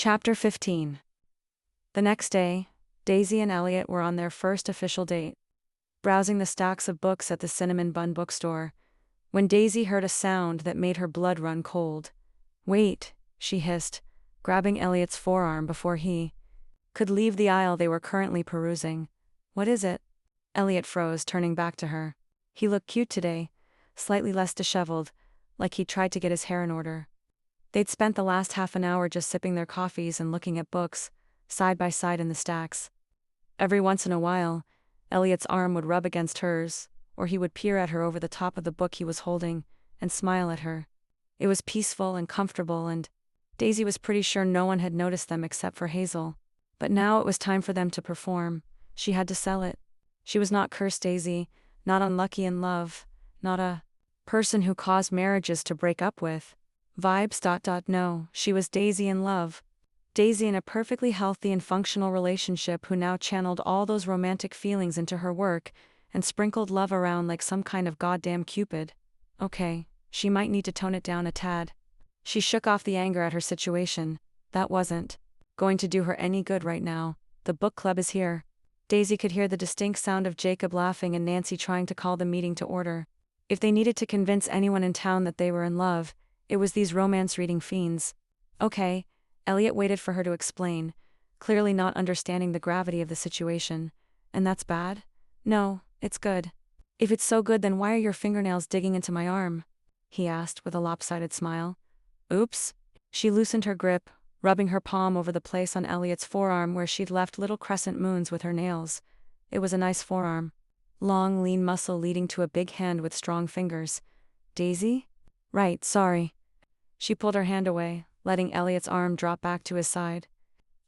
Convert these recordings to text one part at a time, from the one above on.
Chapter 15. The next day, Daisy and Elliot were on their first official date, browsing the stacks of books at the Cinnamon Bun bookstore, when Daisy heard a sound that made her blood run cold. "Wait," she hissed, grabbing Elliot's forearm before he could leave the aisle they were currently perusing. "What is it?" Elliot froze, turning back to her. He looked cute today, slightly less disheveled, like he'd tried to get his hair in order. They'd spent the last half an hour just sipping their coffees and looking at books, side by side in the stacks. Every once in a while, Elliot's arm would rub against hers, or he would peer at her over the top of the book he was holding, and smile at her. It was peaceful and comfortable, and Daisy was pretty sure no one had noticed them except for Hazel. But now it was time for them to perform. She had to sell it. She was not cursed Daisy, not unlucky in love, not a person who caused marriages to break up with. Vibes. No, she was Daisy in love. Daisy in a perfectly healthy and functional relationship who now channeled all those romantic feelings into her work and sprinkled love around like some kind of goddamn Cupid. Okay, she might need to tone it down a tad. She shook off the anger at her situation. That wasn't going to do her any good right now. The book club is here. Daisy could hear the distinct sound of Jacob laughing and Nancy trying to call the meeting to order. If they needed to convince anyone in town that they were in love, it was these romance-reading fiends. Okay, Elliot waited for her to explain, clearly not understanding the gravity of the situation. And that's bad? No, it's good. If it's so good, then why are your fingernails digging into my arm? He asked with a lopsided smile. Oops. She loosened her grip, rubbing her palm over the place on Elliot's forearm where she'd left little crescent moons with her nails. It was a nice forearm. Long, lean muscle leading to a big hand with strong fingers. Daisy? Right, sorry. She pulled her hand away, letting Elliot's arm drop back to his side.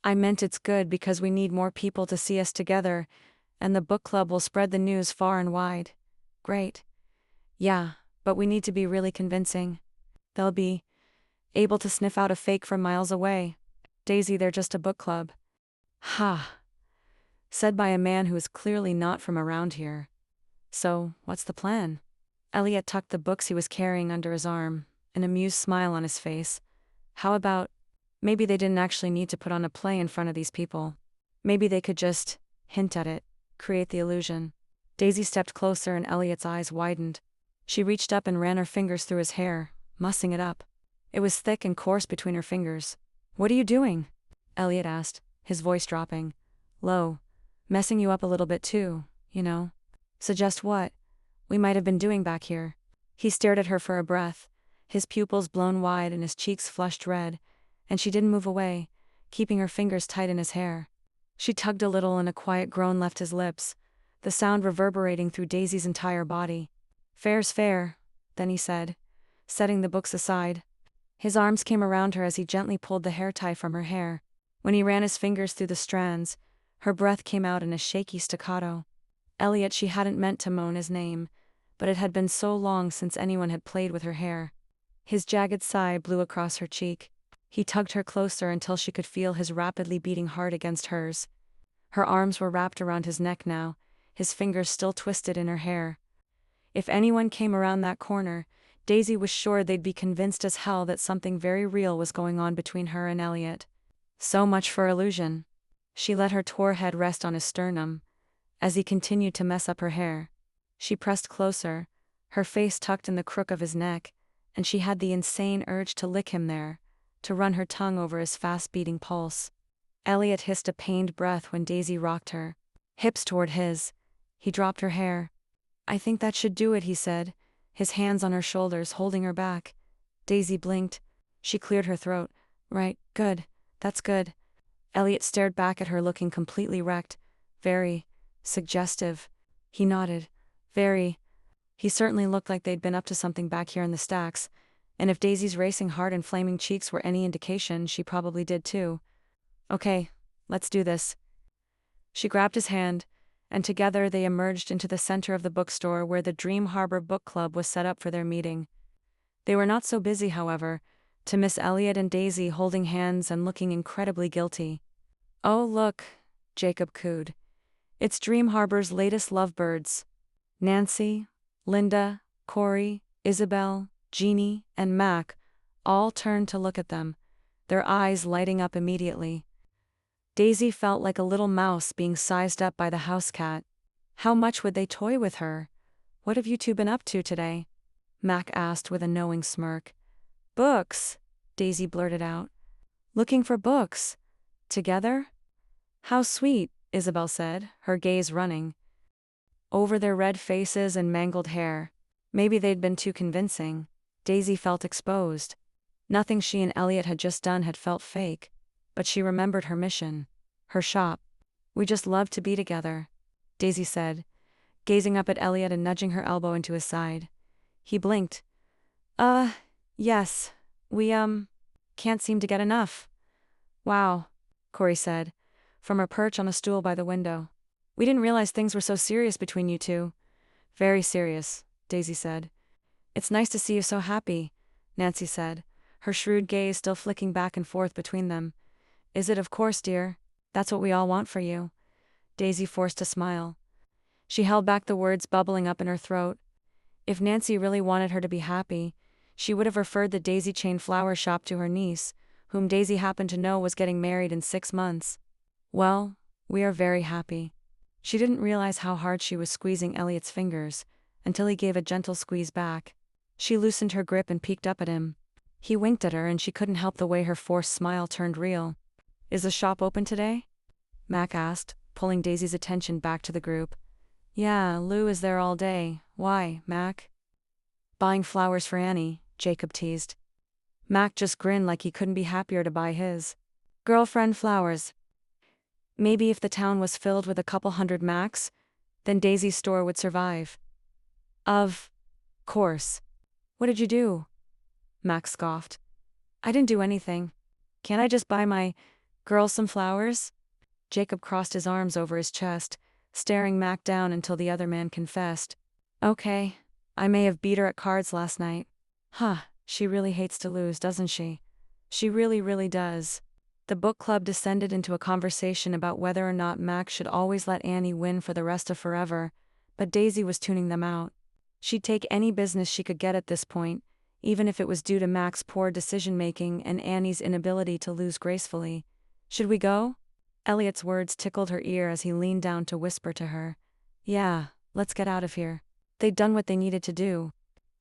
I meant it's good because we need more people to see us together, and the book club will spread the news far and wide. Great. Yeah, but we need to be really convincing. They'll be able to sniff out a fake from miles away. Daisy, they're just a book club. Ha! Said by a man who is clearly not from around here. So, what's the plan? Elliot tucked the books he was carrying under his arm, an amused smile on his face. How about, maybe they didn't actually need to put on a play in front of these people. Maybe they could just hint at it, create the illusion. Daisy stepped closer and Elliot's eyes widened. She reached up and ran her fingers through his hair, mussing it up. It was thick and coarse between her fingers. What are you doing? Elliot asked, his voice dropping low. Messing you up a little bit too, you know. Suggest what we might have been doing back here. He stared at her for a breath, his pupils blown wide and his cheeks flushed red, and she didn't move away, keeping her fingers tight in his hair. She tugged a little and a quiet groan left his lips, the sound reverberating through Daisy's entire body. Fair's fair, then he said, setting the books aside. His arms came around her as he gently pulled the hair tie from her hair. When he ran his fingers through the strands, her breath came out in a shaky staccato. Elliot, she hadn't meant to moan his name, but it had been so long since anyone had played with her hair. His jagged sigh blew across her cheek. He tugged her closer until she could feel his rapidly beating heart against hers. Her arms were wrapped around his neck now, his fingers still twisted in her hair. If anyone came around that corner, Daisy was sure they'd be convinced as hell that something very real was going on between her and Elliot. So much for illusion. She let her tore head rest on his sternum, as he continued to mess up her hair. She pressed closer, her face tucked in the crook of his neck, and she had the insane urge to lick him there, to run her tongue over his fast-beating pulse. Elliot hissed a pained breath when Daisy rocked her hips toward his. He dropped her hair. I think that should do it, he said, his hands on her shoulders holding her back. Daisy blinked. She cleared her throat. Right, good, that's good. Elliot stared back at her looking completely wrecked. Very suggestive. He nodded. Very. He certainly looked like they'd been up to something back here in the stacks, and if Daisy's racing heart and flaming cheeks were any indication, she probably did too. Okay, let's do this. She grabbed his hand, and together they emerged into the center of the bookstore where the Dream Harbor Book Club was set up for their meeting. They were not so busy, however, to miss Elliot and Daisy holding hands and looking incredibly guilty. Oh look, Jacob cooed. It's Dream Harbor's latest lovebirds. Nancy, Linda, Corey, Isabel, Jeannie, and Mac all turned to look at them, their eyes lighting up immediately. Daisy felt like a little mouse being sized up by the house cat. How much would they toy with her? What have you two been up to today? Mac asked with a knowing smirk. Books, Daisy blurted out. Looking for books. Together? How sweet, Isabel said, her gaze running over their red faces and mangled hair. Maybe they'd been too convincing. Daisy felt exposed. Nothing she and Elliot had just done had felt fake. But she remembered her mission. Her shop. We just love to be together, Daisy said, gazing up at Elliot and nudging her elbow into his side. He blinked. Yes. We, can't seem to get enough. Wow, Corey said, from her perch on a stool by the window. We didn't realize things were so serious between you two. Very serious, Daisy said. It's nice to see you so happy, Nancy said, her shrewd gaze still flicking back and forth between them. Is it? Of course, dear. That's what we all want for you. Daisy forced a smile. She held back the words bubbling up in her throat. If Nancy really wanted her to be happy, she would have referred the Daisychain flower shop to her niece, whom Daisy happened to know was getting married in 6 months. Well, we are very happy. She didn't realize how hard she was squeezing Elliot's fingers, until he gave a gentle squeeze back. She loosened her grip and peeked up at him. He winked at her and she couldn't help the way her forced smile turned real. Is the shop open today? Mac asked, pulling Daisy's attention back to the group. Yeah, Lou is there all day. Why, Mac? Buying flowers for Annie, Jacob teased. Mac just grinned like he couldn't be happier to buy his girlfriend flowers. Maybe if the town was filled with a couple hundred Macs, then Daisy's store would survive. Of course. What did you do? Mac scoffed. I didn't do anything. Can't I just buy my girl some flowers? Jacob crossed his arms over his chest, staring Mac down until the other man confessed. Okay, I may have beat her at cards last night. Huh, she really hates to lose, doesn't she? She really, really does. The book club descended into a conversation about whether or not Mac should always let Annie win for the rest of forever, but Daisy was tuning them out. She'd take any business she could get at this point, even if it was due to Mac's poor decision-making and Annie's inability to lose gracefully. Should we go? Elliot's words tickled her ear as he leaned down to whisper to her. Yeah, let's get out of here. They'd done what they needed to do.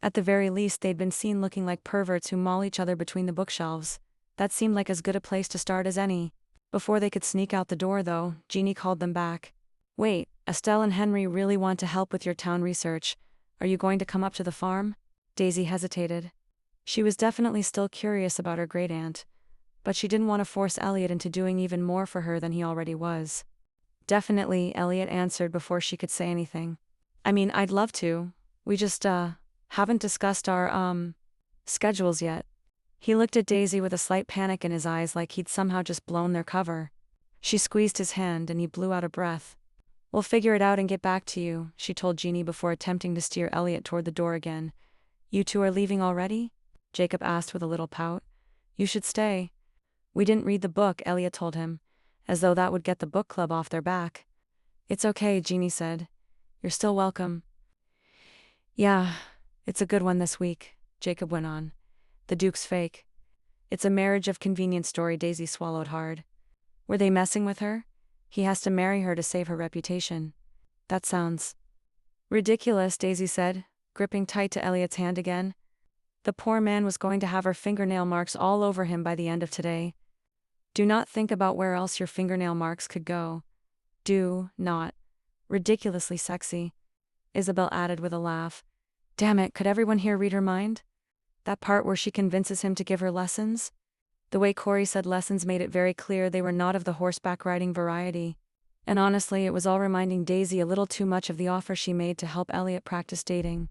At the very least, they'd been seen looking like perverts who maul each other between the bookshelves. That seemed like as good a place to start as any. Before they could sneak out the door, though, Jeannie called them back. Wait, Estelle and Henry really want to help with your town research. Are you going to come up to the farm? Daisy hesitated. She was definitely still curious about her great-aunt, but she didn't want to force Elliot into doing even more for her than he already was. Definitely, Elliot answered before she could say anything. I mean, I'd love to. We just, haven't discussed our, schedules yet. He looked at Daisy with a slight panic in his eyes like he'd somehow just blown their cover. She squeezed his hand and he blew out a breath. We'll figure it out and get back to you, she told Jeannie before attempting to steer Elliot toward the door again. You two are leaving already? Jacob asked with a little pout. You should stay. We didn't read the book, Elliot told him, as though that would get the book club off their back. It's okay, Jeannie said. You're still welcome. Yeah, it's a good one this week, Jacob went on. The Duke's fake. It's a marriage of convenience story. Daisy swallowed hard. Were they messing with her? He has to marry her to save her reputation. That sounds ridiculous, Daisy said, gripping tight to Elliot's hand again. The poor man was going to have her fingernail marks all over him by the end of today. Do not think about where else your fingernail marks could go. Do not. Ridiculously sexy, Isabel added with a laugh. Damn it, could everyone here read her mind? That part where she convinces him to give her lessons? The way Corey said lessons made it very clear they were not of the horseback riding variety. And honestly, it was all reminding Daisy a little too much of the offer she made to help Elliot practice dating.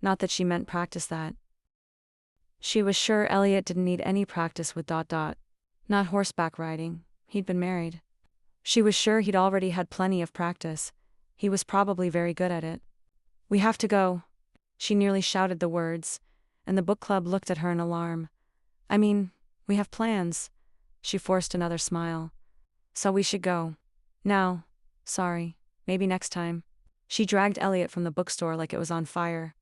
Not that she meant practice that. She was sure Elliot didn't need any practice with ... Not horseback riding. He'd been married. She was sure he'd already had plenty of practice. He was probably very good at it. We have to go. She nearly shouted the words, and the book club looked at her in alarm. I mean, we have plans. She forced another smile. So we should go. Now. Sorry. Maybe next time. She dragged Elliot from the bookstore like it was on fire.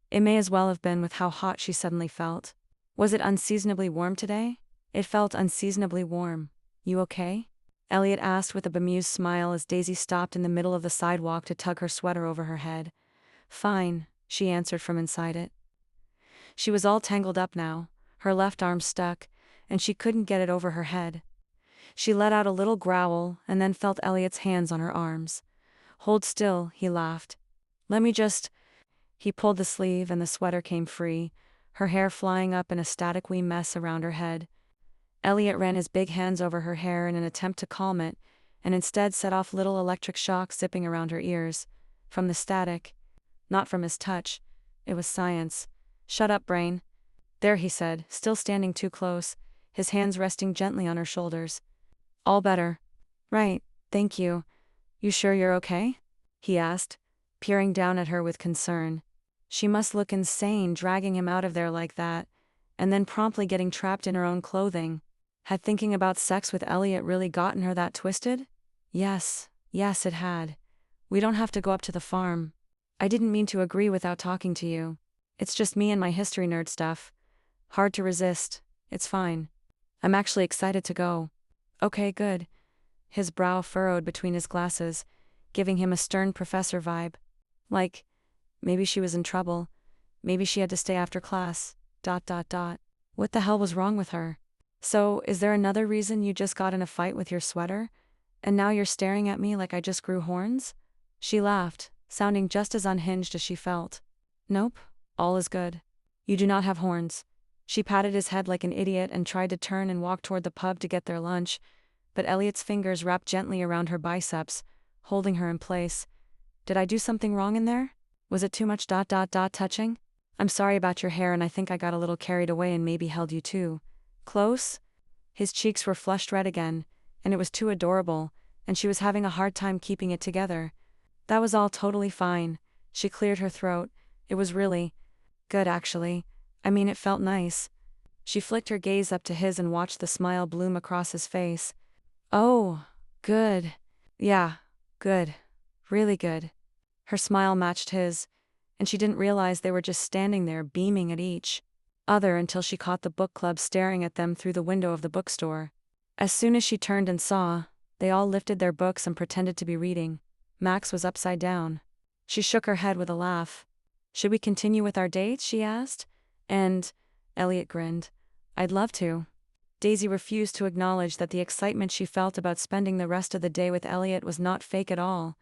It may as well have been with how hot she suddenly felt. Was it unseasonably warm today? It felt unseasonably warm. You okay? Elliot asked with a bemused smile as Daisy stopped in the middle of the sidewalk to tug her sweater over her head. Fine, she answered from inside it. She was all tangled up now, her left arm stuck, and she couldn't get it over her head. She let out a little growl and then felt Elliot's hands on her arms. Hold still, he laughed. Let me just. He pulled the sleeve and the sweater came free, her hair flying up in a static wee mess around her head. Elliot ran his big hands over her hair in an attempt to calm it, and instead set off little electric shocks zipping around her ears. From the static. Not from his touch. It was science. Shut up, brain. There, he said, still standing too close, his hands resting gently on her shoulders. All better. Right, thank you. You sure you're okay? He asked, peering down at her with concern. She must look insane dragging him out of there like that, and then promptly getting trapped in her own clothing. Had thinking about sex with Elliot really gotten her that twisted? Yes, it had. We don't have to go up to the farm. I didn't mean to agree without talking to you. It's just me and my history nerd stuff. Hard to resist. It's fine. I'm actually excited to go. Okay, good. His brow furrowed between his glasses, giving him a stern professor vibe. Like, maybe she was in trouble. Maybe she had to stay after class. ... What the hell was wrong with her? So, is there another reason you just got in a fight with your sweater? And now you're staring at me like I just grew horns? She laughed, sounding just as unhinged as she felt. Nope, all is good. You do not have horns. She patted his head like an idiot and tried to turn and walk toward the pub to get their lunch, but Elliot's fingers wrapped gently around her biceps, holding her in place. Did I do something wrong in there? Was it too much ... touching? I'm sorry about your hair and I think I got a little carried away and maybe held you too close? His cheeks were flushed red again, and it was too adorable, and she was having a hard time keeping it together. That was all totally fine. She cleared her throat. It was really good, actually. I mean, it felt nice. She flicked her gaze up to his and watched the smile bloom across his face. Oh, good. Yeah, good. Really good. Her smile matched his, and she didn't realize they were just standing there beaming at each other until she caught the book club staring at them through the window of the bookstore. As soon as she turned and saw, they all lifted their books and pretended to be reading. Max was upside down. She shook her head with a laugh. Should we continue with our date? She asked. And Elliot grinned. I'd love to. Daisy refused to acknowledge that the excitement she felt about spending the rest of the day with Elliot was not fake at all.